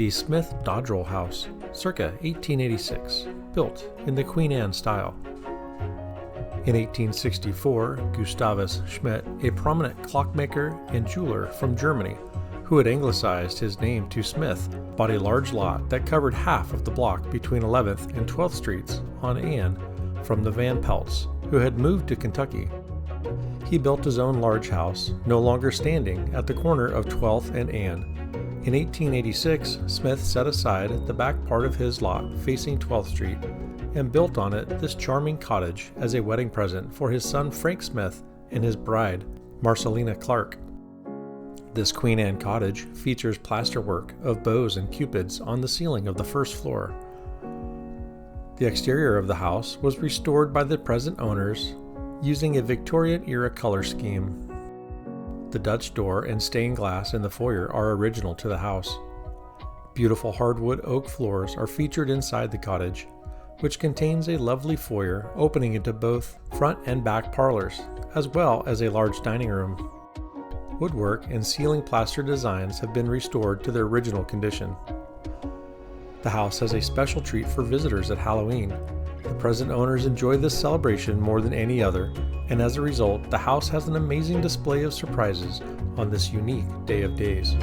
the Smith Dodrell House, circa 1886, built in the Queen Anne style. In 1864, Gustavus Schmidt, a prominent clockmaker and jeweler from Germany, who had anglicized his name to Smith, bought a large lot that covered half of the block between 11th and 12th Streets on Ann from the Van Pelts, who had moved to Kentucky. He built his own large house, no longer standing, at the corner of 12th and Ann. In 1886, Smith set aside the back part of his lot facing 12th Street and built on it this charming cottage as a wedding present for his son Frank Smith and his bride, Marcelina Clark. This Queen Anne cottage features plasterwork of bows and cupids on the ceiling of the first floor. The exterior of the house was restored by the present owners using a Victorian-era color scheme. The Dutch door and stained glass in the foyer are original to the house. Beautiful hardwood oak floors are featured inside the cottage, which contains a lovely foyer opening into both front and back parlors, as well as a large dining room. Woodwork and ceiling plaster designs have been restored to their original condition. The house has a special treat for visitors at Halloween. The present owners enjoy this celebration more than any other, and as a result, the house has an amazing display of surprises on this unique day of days.